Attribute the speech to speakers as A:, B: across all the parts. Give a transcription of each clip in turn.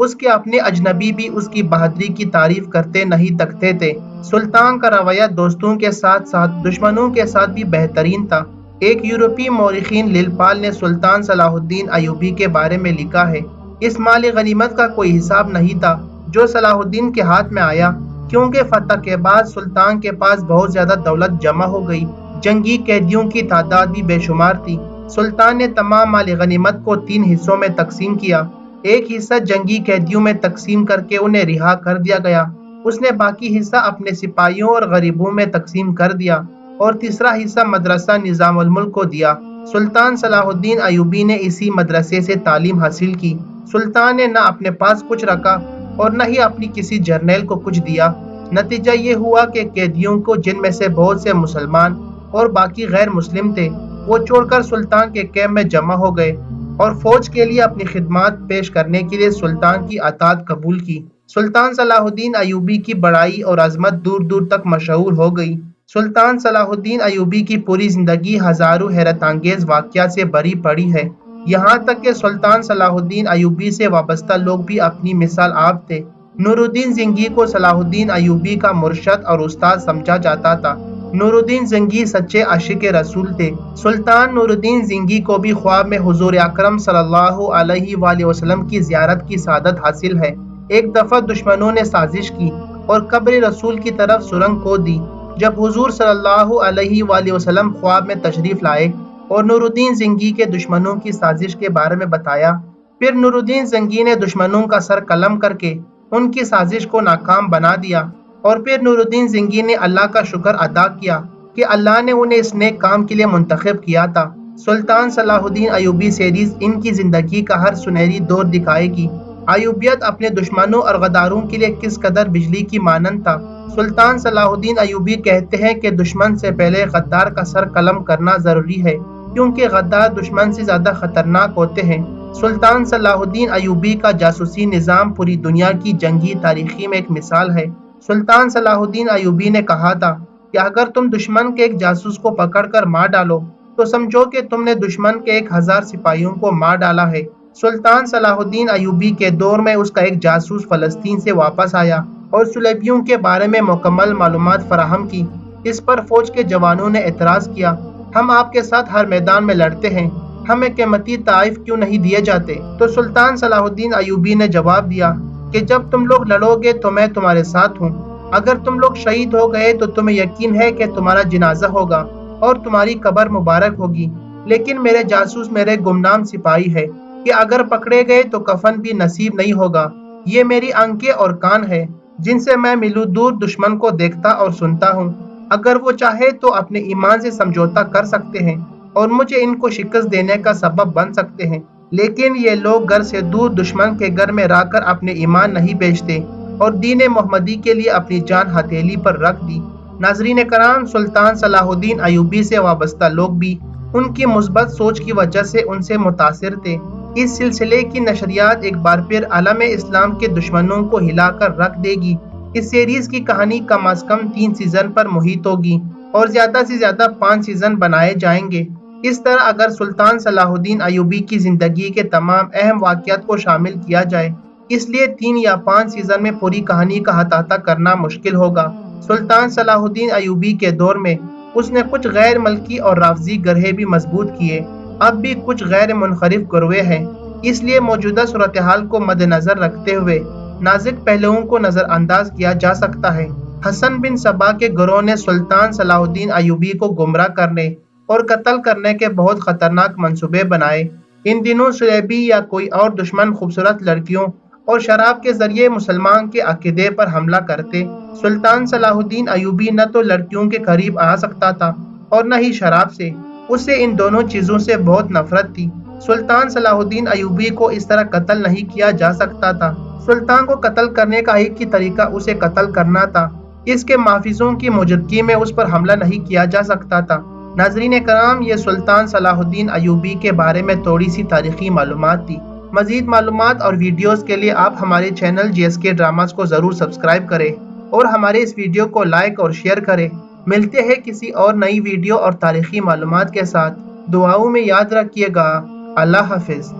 A: اس کے اپنے اجنبی بھی اس کی بہادری کی تعریف کرتے نہیں تکتے تھے۔ سلطان کا رویہ دوستوں کے ساتھ ساتھ دشمنوں کے ساتھ بھی بہترین تھا۔ ایک یورپی مورخین لیلپال نے سلطان صلاح الدین ایوبی کے بارے میں لکھا ہے، اس مال غنیمت کا کوئی حساب نہیں تھا جو صلاح الدین کے ہاتھ میں آیا، کیونکہ فتح کے بعد سلطان کے پاس بہت زیادہ دولت جمع ہو گئی، جنگی قیدیوں کی تعداد بھی بے شمار تھی۔ سلطان نے تمام مال غنیمت کو 3 حصوں میں تقسیم کیا۔ ایک حصہ جنگی قیدیوں میں تقسیم کر کے انہیں رہا کر دیا گیا، اس نے باقی حصہ اپنے سپاہیوں اور غریبوں میں تقسیم کر دیا، اور تیسرا حصہ مدرسہ نظام الملک کو دیا۔ سلطان صلاح الدین ایوبی نے اسی مدرسے سے تعلیم حاصل کی۔ سلطان نے نہ اپنے پاس کچھ رکھا اور نہ ہی اپنی کسی جرنیل کو کچھ دیا۔ نتیجہ یہ ہوا کہ قیدیوں کو، جن میں سے بہت سے مسلمان اور باقی غیر مسلم تھے، وہ چھوڑ کر سلطان کے کیمپ میں جمع ہو گئے اور فوج کے لیے اپنی خدمات پیش کرنے کے لیے سلطان کی اطاعت قبول کی۔ سلطان صلاح الدین ایوبی کی بڑائی اور عظمت دور دور تک مشہور ہو گئی۔ سلطان صلاح الدین ایوبی کی پوری زندگی ہزاروں حیرت انگیز واقعات سے بھری پڑی ہے، یہاں تک کہ سلطان صلاح الدین ایوبی سے وابستہ لوگ بھی اپنی مثال آپ تھے۔ نور الدین زنگی کو صلاح الدین ایوبی کا مرشد اور استاد سمجھا جاتا تھا۔ نور الدین زنگی سچے عاشق رسول تھے۔ سلطان نور الدین زنگی کو بھی خواب میں حضور اکرم صلی اللہ علیہ وآلہ وسلم کی زیارت کی سعادت حاصل ہے۔ ایک دفعہ دشمنوں نے سازش کی اور قبر رسول کی طرف سرنگ کھود دی۔ جب حضور صلی اللہ علیہ وآلہ وسلم خواب میں تشریف لائے اور نور الدین زنگی کے دشمنوں کی سازش کے بارے میں بتایا، پھر نور الدین زنگی نے دشمنوں کا سر قلم کر کے ان کی سازش کو ناکام بنا دیا، اور پھر نور الدین زنگی نے اللہ کا شکر ادا کیا کہ اللہ نے انہیں اس نیک کام کے لیے منتخب کیا تھا۔ سلطان صلاح الدین ایوبی سیریز ان کی زندگی کا ہر سنہری دور دکھائے گی۔ ایوبیت اپنے دشمنوں اور غداروں کے لیے کس قدر بجلی کی مانند تھا۔ سلطان صلاح الدین ایوبی کہتے ہیں کہ دشمن سے پہلے غدار کا سر قلم کرنا ضروری ہے، کیونکہ غدار دشمن سے زیادہ خطرناک ہوتے ہیں۔ سلطان صلاح الدین ایوبی کا جاسوسی نظام پوری دنیا کی جنگی تاریخی میں ایک مثال ہے۔ سلطان صلاح الدین ایوبی نے کہا تھا کہ اگر تم دشمن کے ایک جاسوس کو پکڑ کر مار ڈالو تو سمجھو کہ تم نے دشمن کے 1000 سپاہیوں کو مار ڈالا ہے۔ سلطان صلاح الدین ایوبی کے دور میں اس کا ایک جاسوس فلسطین سے واپس آیا اور صلیبیوں کے بارے میں مکمل معلومات فراہم کی۔ اس پر فوج کے جوانوں نے اعتراض کیا، ہم آپ کے ساتھ ہر میدان میں لڑتے ہیں، ہمیں قیمتی تحائف کیوں نہیں دیے جاتے؟ تو سلطان صلاح الدین ایوبی نے جواب دیا کہ جب تم لوگ لڑو گے تو میں تمہارے ساتھ ہوں، اگر تم لوگ شہید ہو گئے تو تمہیں یقین ہے کہ تمہارا جنازہ ہوگا اور تمہاری قبر مبارک ہوگی، لیکن میرے جاسوس میرے گمنام سپاہی ہے کہ اگر پکڑے گئے تو کفن بھی نصیب نہیں ہوگا۔ یہ میری آنکھیں اور کان ہے جن سے میں میلوں دور دشمن کو دیکھتا اور سنتا ہوں، اگر وہ چاہے تو اپنے ایمان سے سمجھوتا کر سکتے ہیں اور مجھے ان کو شکست دینے کا سبب بن سکتے ہیں، لیکن یہ لوگ گھر سے دور دشمن کے گھر میں رہ کر اپنے ایمان نہیں بیچتے اور دین محمدی کے لیے اپنی جان ہتھیلی پر رکھ دی۔ ناظرین کرام، سلطان صلاح الدین ایوبی سے وابستہ لوگ بھی ان کی مثبت سوچ کی وجہ سے ان سے متاثر تھے۔ اس سلسلے کی نشریات ایک بار پھر عالم اسلام کے دشمنوں کو ہلا کر رکھ دے گی۔ اس سیریز کی کہانی کم از کم 3 سیزن پر محیط ہوگی اور زیادہ سے زیادہ 5 سیزن بنائے جائیں گے۔ اس طرح اگر سلطان صلاح الدین ایوبی کی زندگی کے تمام اہم واقعات کو شامل کیا جائے، اس لیے 3 یا 5 سیزن میں پوری کہانی کا احاطہ کرنا مشکل ہوگا۔ سلطان صلاح الدین ایوبی کے دور میں اس نے کچھ غیر ملکی اور رافضی گروہ بھی مضبوط کیے، اب بھی کچھ غیر منحرف گروہ ہیں، اس لیے موجودہ صورتحال کو مد نظر رکھتے ہوئے نازک پہلوؤں کو نظر انداز کیا جا سکتا ہے۔ حسن بن صبا کے گروہ نے سلطان صلاح الدین ایوبی کو گمراہ کرنے اور قتل کرنے کے بہت خطرناک منصوبے بنائے۔ ان دنوں صلیبی یا کوئی اور دشمن خوبصورت لڑکیوں اور شراب کے ذریعے مسلمان کے عقیدے پر حملہ کرتے۔ سلطان صلاح الدین ایوبی نہ تو لڑکیوں کے قریب آ سکتا تھا اور نہ ہی شراب سے، اسے ان دونوں چیزوں سے بہت نفرت تھی۔ سلطان صلاح الدین ایوبی کو اس طرح قتل نہیں کیا جا سکتا تھا۔ سلطان کو قتل کرنے کا ایک ہی طریقہ اسے قتل کرنا تھا، اس کے محافظوں کی موجودگی میں اس پر حملہ نہیں کیا جا سکتا تھا۔ ناظرین کرام، یہ سلطان صلاح الدین ایوبی کے بارے میں تھوڑی سی تاریخی معلومات تھی۔ مزید معلومات اور ویڈیوز کے لیے آپ ہمارے چینل JSK ڈراماز کو ضرور سبسکرائب کریں اور ہمارے اس ویڈیو کو لائک اور شیئر کریں۔ ملتے ہیں کسی اور نئی ویڈیو اور تاریخی معلومات کے ساتھ۔ دعاؤں میں یاد رکھیے گا۔ اللہ حافظ۔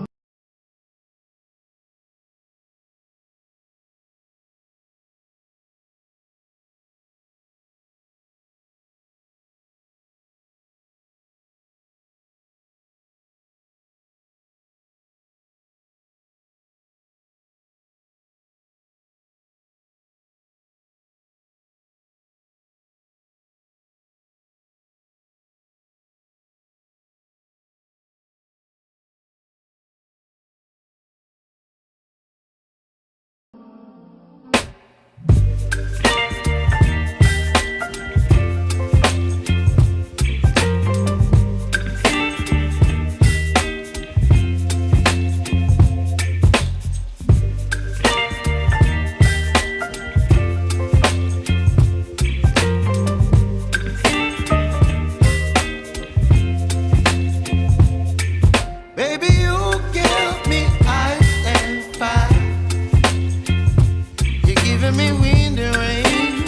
B: giving me wind and rain.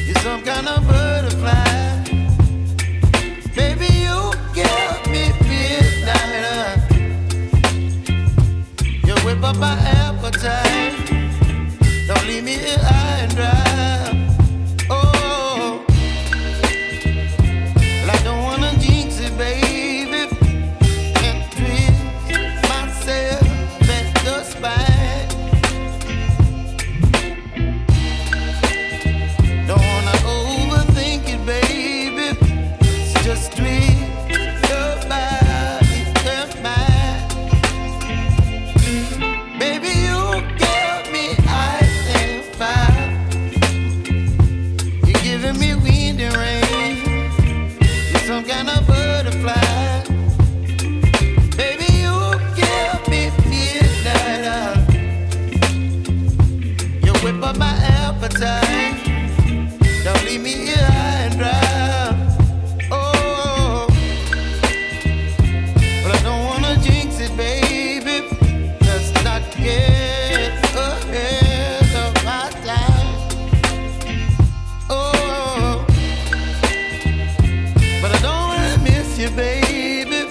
B: You're some kind of butterfly. Baby, you give me midnight. You whip up my appetite. Don't leave me here high and dry. Oh, well, I don't wanna jinx it, baby, and twist myself at the spine. Don't wanna overthink it, baby. It's just twist your body and mine. Baby, you give me ice and fire. You're giving me wind and rain. You're some kind of butterfly. Baby, you give me midnight. You whip up my appetite. Don't leave me here high and dry. Oh, but I don't wanna jinx it, baby. Let's not get ahead of my time. Oh, but I don't wanna miss you, baby.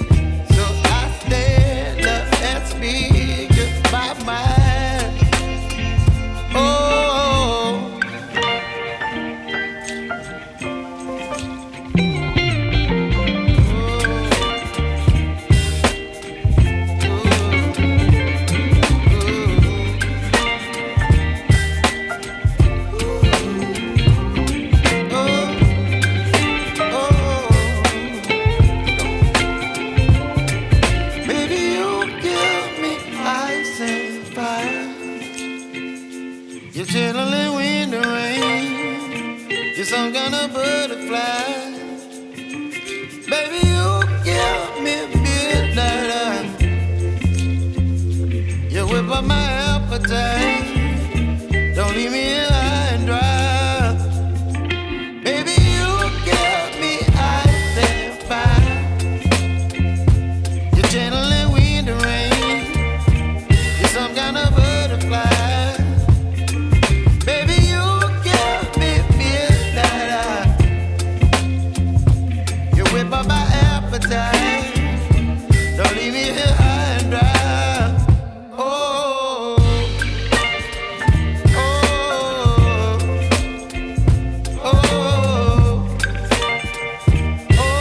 B: So I stand up and speak my mind. Oh. Baby, you give me ice and fire. You're chilling wind and rain. You're some kind of butterfly. Baby, you give me midnight. You whip up my appetite. Don't leave me here high and dry. Baby, you give me ice and fire. You're channeling wind and rain. You're some kind of butterfly. Baby, you give me midnight. You whip up my appetite. Don't leave me here high and dry. Oh, oh, oh, oh,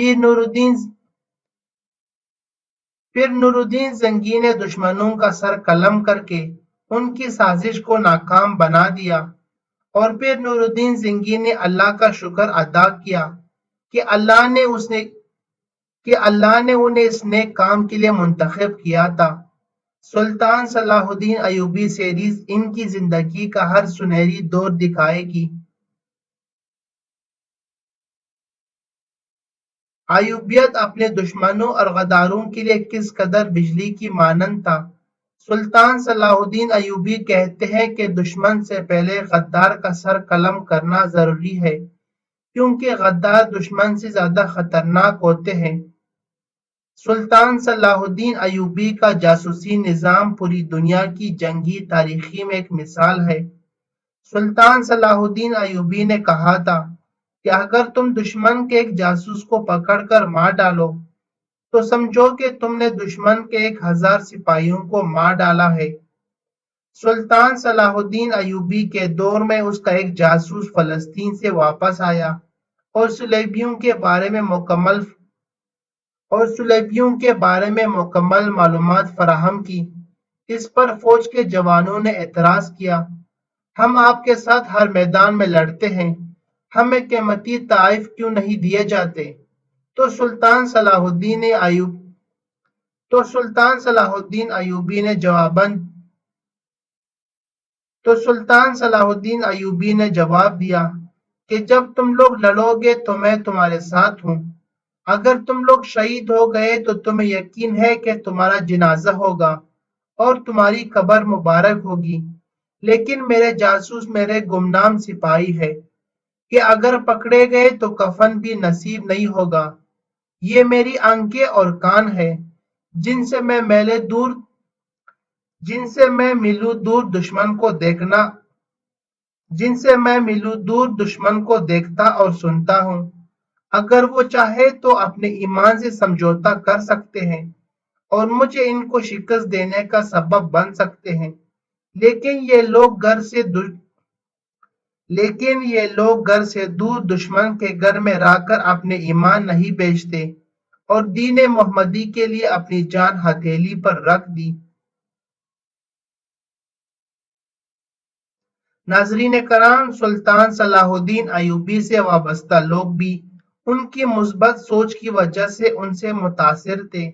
A: پھر نور الدین زنگی نے دشمنوں کا سر قلم کر کے ان کی سازش کو ناکام بنا دیا، اور پھر نور الدین زنگی نے اللہ کا شکر ادا کیا کہ اللہ نے انہیں اس نیک کام کے لیے منتخب کیا تھا۔ سلطان صلاح الدین ایوبی سیریز ان کی زندگی کا ہر سنہری دور دکھائے گی۔ ایوبیت اپنے دشمنوں اور غداروں کے لیے کس قدر بجلی کی مانند تھا۔ سلطان صلاح الدین ایوبی کہتے ہیں کہ دشمن سے پہلے غدار کا سر قلم کرنا ضروری ہے، کیونکہ غدار دشمن سے زیادہ خطرناک ہوتے ہیں۔ سلطان صلاح الدین ایوبی کا جاسوسی نظام پوری دنیا کی جنگی تاریخی میں ایک مثال ہے۔ سلطان صلاح الدین ایوبی نے کہا تھا کہ اگر تم دشمن کے ایک جاسوس کو پکڑ کر مار ڈالو تو سمجھو کہ تم نے دشمن کے 1000 سپاہیوں کو مار ڈالا ہے۔ سلطان صلاح الدین ایوبی کے دور میں اس کا ایک جاسوس فلسطین سے واپس آیا اور صلیبیوں کے بارے میں مکمل معلومات فراہم کی۔ اس پر فوج کے جوانوں نے اعتراض کیا، ہم آپ کے ساتھ ہر میدان میں لڑتے ہیں، ہمیں قیمتی تحائف کیوں نہیں دیے جاتے؟ تو سلطان صلاح الدین ایوبی نے جواب دیا کہ جب تم لوگ لڑو گے تو میں تمہارے ساتھ ہوں، اگر تم لوگ شہید ہو گئے تو تمہیں یقین ہے کہ تمہارا جنازہ ہوگا اور تمہاری قبر مبارک ہوگی، لیکن میرے جاسوس میرے گمنام سپاہی ہے کہ اگر پکڑے گئے تو کفن بھی نصیب نہیں ہوگا۔ یہ میری آنکھیں اور کان ہے جن سے میں ملوں دور دشمن کو دیکھتا اور سنتا ہوں۔ اگر وہ چاہے تو اپنے ایمان سے سمجھوتا کر سکتے ہیں اور مجھے ان کو شکست دینے کا سبب بن سکتے ہیں، لیکن یہ لوگ گھر سے دور دشمن کے گھر میں رہ کر اپنے ایمان نہیں بیچتے اور دین محمدی کے لیے اپنی جان ہتھیلی پر رکھ دی۔ ناظرین کرام، سلطان صلاح الدین ایوبی سے وابستہ لوگ بھی ان کی مثبت سوچ کی وجہ سے ان سے متاثر تھے۔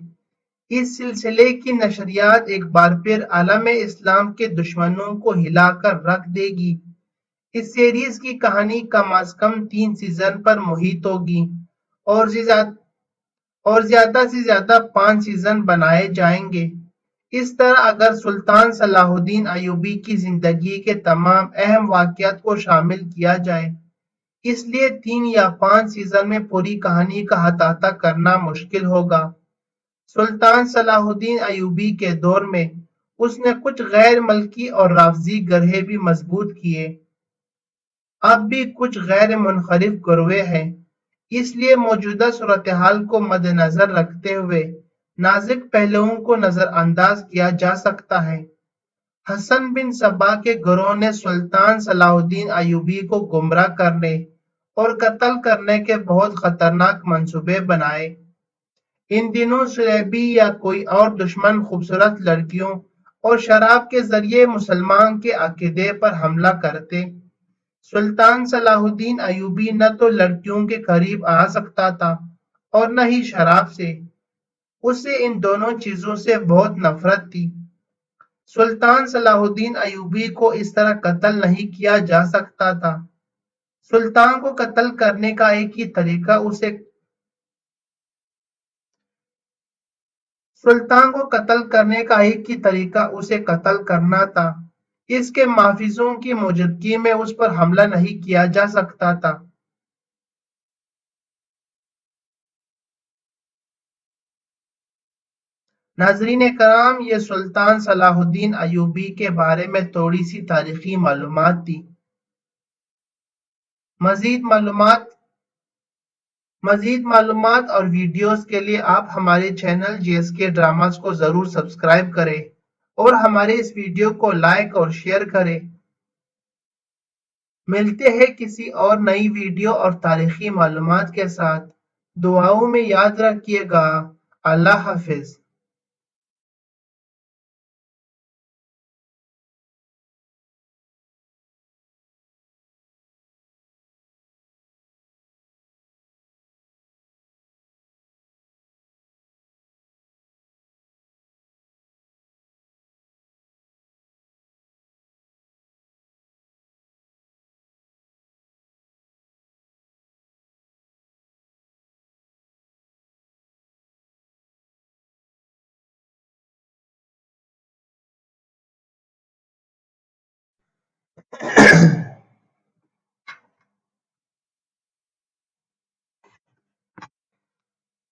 A: اس سلسلے کی نشریات ایک بار پھر عالم اسلام کے دشمنوں کو ہلا کر رکھ دے گی۔ اس سیریز کی کہانی کم از کم 3 سیزن پر محیط ہوگی اور زیادہ سے زیادہ 5 سیزن بنائے جائیں گے۔ اس طرح اگر سلطان صلاح الدین ایوبی کی زندگی کے تمام اہم واقعات کو شامل کیا جائے، اس لیے 3 یا 5 سیزن میں پوری کہانی کا احاطہ کرنا مشکل ہوگا۔ سلطان صلاح الدین ایوبی کے دور میں اس نے کچھ غیر ملکی اور رافضی گروہ بھی مضبوط کیے۔ اب بھی کچھ غیر منحرف گروہ ہیں، اس لیے موجودہ صورتحال کو مد نظر رکھتے ہوئے نازک پہلوؤں کو نظر انداز کیا جا سکتا ہے۔ حسن بن صبا کے گروہ نے سلطان صلاح الدین ایوبی کو گمراہ کرنے اور قتل کرنے کے بہت خطرناک منصوبے بنائے۔ ان دنوں صلیبی یا کوئی اور دشمن خوبصورت لڑکیوں اور شراب کے ذریعے مسلمان کے عقیدے پر حملہ کرتے۔ سلطان صلاح الدین ایوبی نہ تو لڑکیوں کے قریب آ سکتا تھا اور نہ ہی شراب سے، اسے ان دونوں چیزوں سے بہت نفرت تھی۔ سلطان صلاح الدین ایوبی کو اس طرح قتل نہیں کیا جا سکتا تھا۔ سلطان کو قتل کرنے کا ایک ہی طریقہ اسے قتل کرنا تھا۔ اس کے محافظوں کی موجودگی میں اس پر حملہ نہیں کیا جا سکتا تھا۔ ناظرین کرام، یہ سلطان صلاح الدین ایوبی کے بارے میں تھوڑی سی تاریخی معلومات تھی۔ مزید معلومات اور ویڈیوز کے لیے آپ ہمارے چینل JSK ڈراماز کو ضرور سبسکرائب کریں اور ہمارے اس ویڈیو کو لائک اور شیئر کریں۔ ملتے ہیں کسی اور نئی ویڈیو اور تاریخی معلومات کے ساتھ۔ دعاؤں میں یاد رکھیے گا۔ اللہ حافظ۔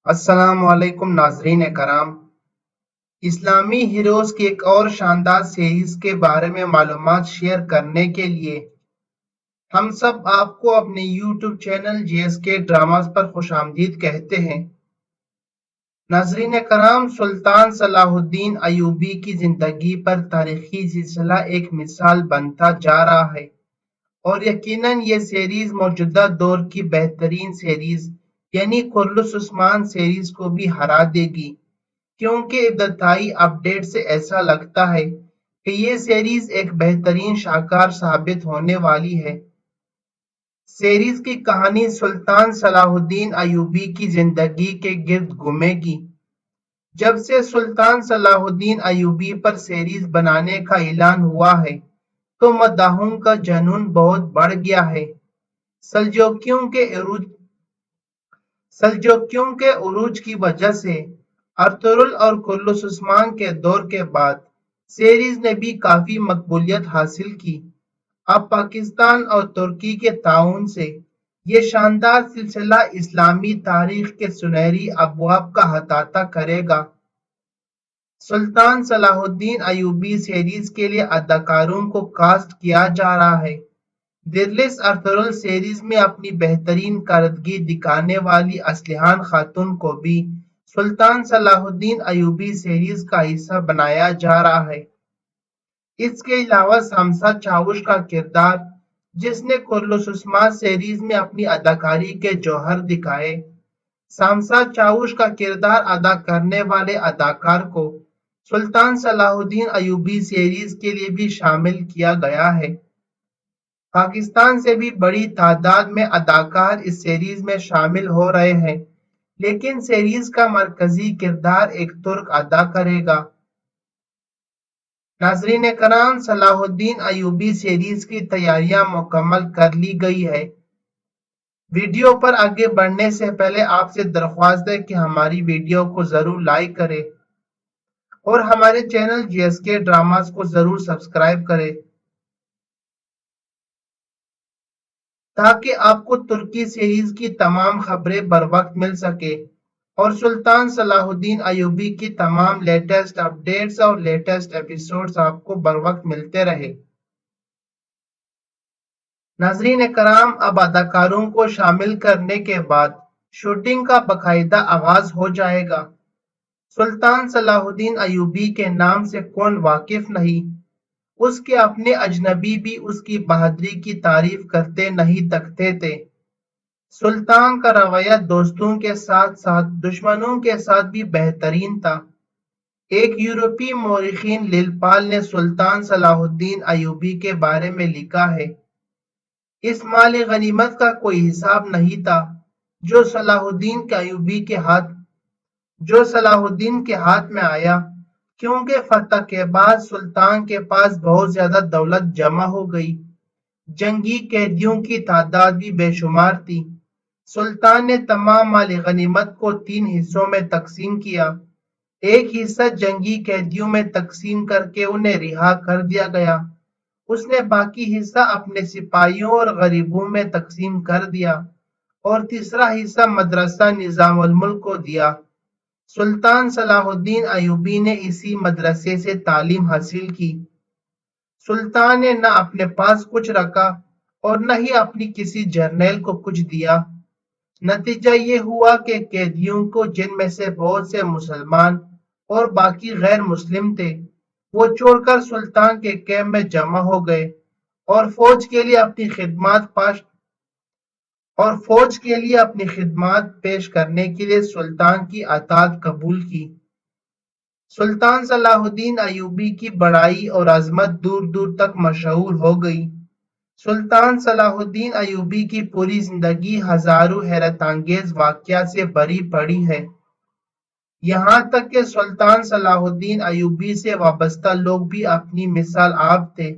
A: السلام علیکم ناظرین کرام، اسلامی ہیروز کی ایک اور شاندار سیریز کے بارے میں معلومات شیئر کرنے کے لیے ہم سب آپ کو اپنے یوٹیوب چینل جی ایس کے ڈراماز پر خوش آمدید کہتے ہیں۔ ناظرین کرام، سلطان صلاح الدین ایوبی کی زندگی پر تاریخی سلسلہ ایک مثال بنتا جا رہا ہے، اور یقیناً یہ سیریز موجودہ دور کی بہترین سیریز یعنی کرلس عثمان سیریز کو بھی ہرا دے گی، کیونکہ ابتدائی اپڈیٹ سے ایسا لگتا ہے کہ یہ سیریز ایک بہترین شاہکار ثابت ہونے والی ہے۔ سیریز کی کہانی سلطان صلاح الدین ایوبی کی زندگی کے گرد گھومے گی۔ جب سے سلطان صلاح الدین ایوبی پر سیریز بنانے کا اعلان ہوا ہے تو مداحوں کا جنون بہت بڑھ گیا ہے۔ سلجوکیوں کے عروج کی وجہ سے ارطغرل اور کرلس عثمان کے دور کے بعد سیریز نے بھی کافی مقبولیت حاصل کی۔ اب پاکستان اور ترکی کے تعاون سے یہ شاندار سلسلہ اسلامی تاریخ کے سنہری ابواب کا احاطہ کرے گا۔ سلطان صلاح الدین ایوبی سیریز کے لیے اداکاروں کو کاسٹ کیا جا رہا ہے۔ درلس ارطغرل سیریز میں اپنی بہترین کارکردگی دکھانے والی اصلیحان خاتون کو بھی سلطان صلاح الدین ایوبی سیریز کا حصہ بنایا جا رہا ہے۔ اس کے علاوہ سامسا چاوش کا کردار، جس نے کرلس عثمان سیریز میں اپنی اداکاری کے جوہر دکھائے، سامسا چاوش کا کردار ادا کرنے والے اداکار کو سلطان صلاح الدین ایوبی سیریز کے لیے بھی شامل کیا گیا ہے۔ پاکستان سے بھی بڑی تعداد میں اداکار اس سیریز میں شامل ہو رہے ہیں، لیکن سیریز کا مرکزی کردار ایک ترک ادا کرے گا۔ ناظرین کرام، صلاح الدین ایوبی سیریز کی تیاریاں مکمل کر لی گئی ہے۔ ویڈیو پر آگے بڑھنے سے پہلے آپ سے درخواست ہے کہ ہماری ویڈیو کو ضرور لائک کریں اور ہمارے چینل جی ایس کے ڈراماز کو ضرور سبسکرائب کریں تاکہ آپ کو ترکی سیریز کی تمام خبریں بر وقت مل سکے اور سلطان صلاح الدین ایوبی کی تمام لیٹسٹ اپڈیٹس اور لیٹسٹ ایپیسوڈز آپ کو بر وقت ملتے رہے۔ ناظرین کرام، اب اداکاروں کو شامل کرنے کے بعد شوٹنگ کا باقاعدہ آغاز ہو جائے گا۔ سلطان صلاح الدین ایوبی کے نام سے کون واقف نہیں، اس کے اپنے اجنبی بھی اس کی بہادری کی تعریف کرتے نہیں تکتے تھے۔ سلطان کا رویہ دوستوں کے ساتھ ساتھ دشمنوں کے ساتھ بھی بہترین تھا۔ ایک یورپی مورخین لیلپال نے سلطان صلاح الدین ایوبی کے بارے میں لکھا ہے، اس مال غنیمت کا کوئی حساب نہیں تھا جو صلاح الدین کے ہاتھ میں آیا، کیونکہ فتح کے بعد سلطان کے پاس بہت زیادہ دولت جمع ہو گئی۔ جنگی قیدیوں کی تعداد بھی بے شمار تھی۔ سلطان نے تمام مال غنیمت کو 3 حصوں میں تقسیم کیا۔ ایک حصہ جنگی قیدیوں میں تقسیم کر کے انہیں رہا کر دیا گیا۔ اس نے باقی حصہ اپنے سپاہیوں اور غریبوں میں تقسیم کر دیا اور تیسرا حصہ مدرسہ نظام الملک کو دیا۔ سلطان صلاح الدین ایوبی نے اسی مدرسے سے تعلیم حاصل کی۔ سلطان نے نہ اپنے پاس کچھ رکھا اور نہ ہی اپنی کسی جرنیل کو کچھ دیا۔ نتیجہ یہ ہوا کہ قیدیوں کو، جن میں سے بہت سے مسلمان اور باقی غیر مسلم تھے، وہ چھوڑ کر سلطان کے کیمپ میں جمع ہو گئے اور فوج کے لیے اپنی اور فوج کے لیے اپنی خدمات پیش کرنے کے لیے سلطان کی اطاعت قبول کی۔ سلطان صلاح الدین ایوبی کی بڑائی اور عظمت دور دور تک مشہور ہو گئی۔ سلطان صلاح الدین ایوبی کی پوری زندگی ہزاروں حیرت انگیز واقعات سے بھری پڑی ہے، یہاں تک کہ سلطان صلاح الدین ایوبی سے وابستہ لوگ بھی اپنی مثال آپ تھے۔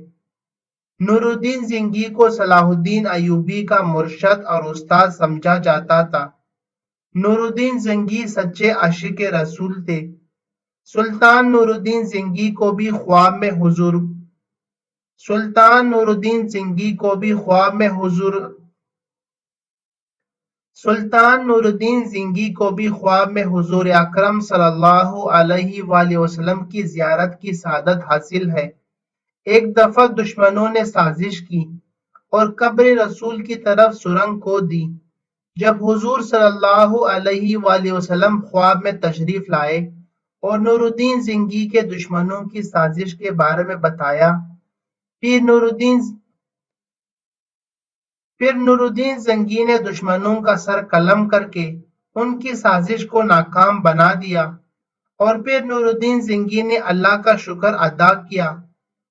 A: نور الدین زنگی کو صلاح الدین ایوبی کا مرشد اور استاد سمجھا جاتا تھا۔ نور الدین زنگی سچے عاشق رسول تھے۔ سلطان نور الدین زنگی کو بھی خواب میں حضور اکرم صلی اللہ علیہ وآلہ وسلم کی زیارت کی سعادت حاصل ہے۔ ایک دفعہ دشمنوں نے سازش کی اور قبر رسول کی طرف سرنگ کھود دی۔ جب حضور صلی اللہ علیہ وآلہ وسلم خواب میں تشریف لائے اور نور الدین زنگی کے دشمنوں کی سازش کے بارے میں بتایا، پھر نور الدین زنگی نے دشمنوں کا سر قلم کر کے ان کی سازش کو ناکام بنا دیا، اور پھر نور الدین زنگی نے اللہ کا شکر ادا کیا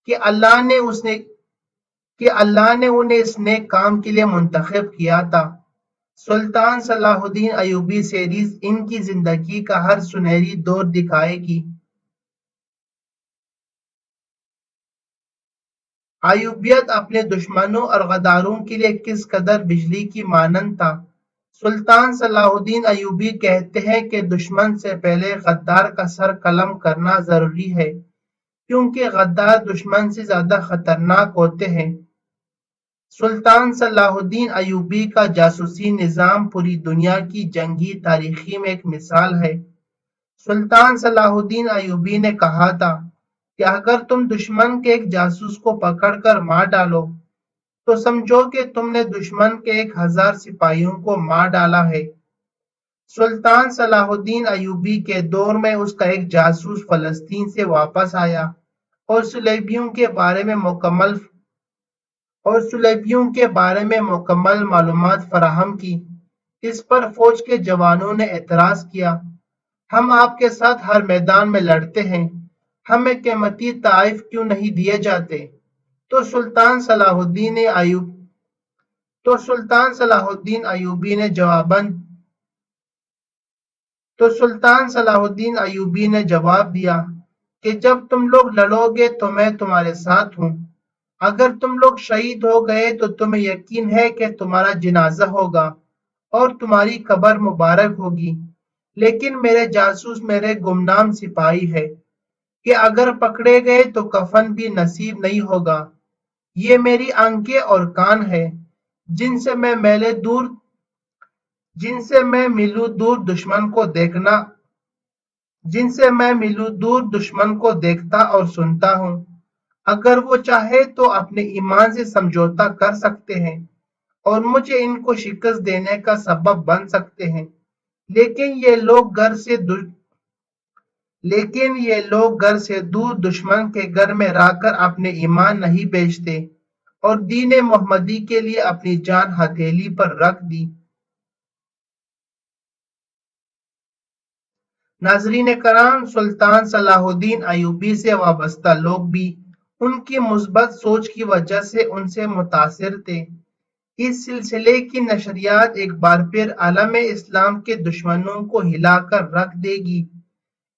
A: کہ اللہ نے انہیں اس نیک کام کے لیے منتخب کیا تھا۔ سلطان صلاح الدین ایوبی سیریز ان کی زندگی کا ہر سنہری دور دکھائے گی۔ ایوبیت اپنے دشمنوں اور غداروں کے لیے کس قدر بجلی کی مانند تھا۔ سلطان صلاح الدین ایوبی کہتے ہیں کہ دشمن سے پہلے غدار کا سر قلم کرنا ضروری ہے، کیونکہ غدار دشمن سے زیادہ خطرناک ہوتے ہیں۔ سلطان صلاح الدین ایوبی کا جاسوسی نظام پوری دنیا کی جنگی تاریخی میں ایک مثال ہے۔ سلطان صلاح الدین ایوبی نے کہا تھا کہ اگر تم دشمن کے ایک جاسوس کو پکڑ کر مار ڈالو تو سمجھو کہ تم نے دشمن کے 1000 سپاہیوں کو مار ڈالا ہے۔ سلطان صلاح الدین ایوبی کے دور میں اس کا ایک جاسوس فلسطین سے واپس آیا اور صلیبیوں کے بارے میں مکمل معلومات فراہم کی۔ اس پر فوج کے جوانوں نے اعتراض کیا، ہم آپ کے ساتھ ہر میدان میں لڑتے ہیں، ہمیں قیمتی تحائف کیوں نہیں دیے جاتے؟ تو سلطان صلاح الدین ایوبی نے جواب دیا کہ جب تم لوگ لڑو گے تو میں تمہارے ساتھ ہوں، اگر تم لوگ شہید ہو گئے تو تمہیں یقین ہے کہ تمہارا جنازہ ہوگا اور تمہاری قبر مبارک ہوگی، لیکن میرے جاسوس میرے گمنام سپاہی ہے کہ اگر پکڑے گئے تو کفن بھی نصیب نہیں ہوگا۔ یہ میری آنکھیں اور کان ہے جن سے میں ملوں دور دشمن کو دیکھتا اور سنتا ہوں۔ اگر وہ چاہے تو اپنے ایمان سے سمجھوتا کر سکتے ہیں اور مجھے ان کو شکست دینے کا سبب بن سکتے ہیں، لیکن یہ لوگ گھر سے دور دشمن کے گھر میں رہ کر اپنے ایمان نہیں بیچتے اور دین محمدی کے لیے اپنی جان ہتھیلی پر رکھ دی۔ ناظرین کرام، سلطان صلاح الدین ایوبی سے وابستہ لوگ بھی ان کی مثبت سوچ کی وجہ سے ان سے متاثر تھے۔ اس سلسلے کی نشریات ایک بار پھر عالم اسلام کے دشمنوں کو ہلا کر رکھ دے گی۔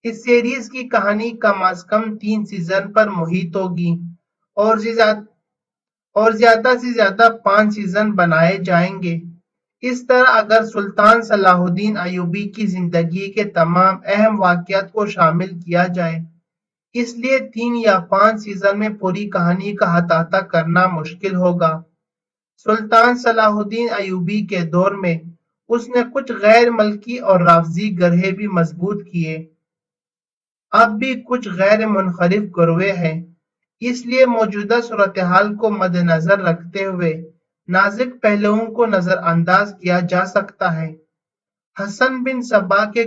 A: اس سیریز کی کہانی کم از کم 3 سیزن پر محیط ہوگی اور زیادہ سے زیادہ 5 سیزن بنائے جائیں گے۔ اس طرح اگر سلطان صلاح الدین ایوبی کی زندگی کے تمام اہم واقعات کو شامل کیا جائے، اس لیے 3 یا 5 سیزن میں پوری کہانی کا احاطہ کرنا مشکل ہوگا۔ سلطان صلاح الدین ایوبی کے دور میں اس نے کچھ غیر ملکی اور رافضی گروہ بھی مضبوط کیے۔ اب بھی کچھ غیر منحرف گروہ ہیں، اس لیے موجودہ صورتحال کو مد نظر رکھتے ہوئے نازک پہلوؤں کو نظر انداز کیا جا سکتا ہے۔ حسن بن صبا کے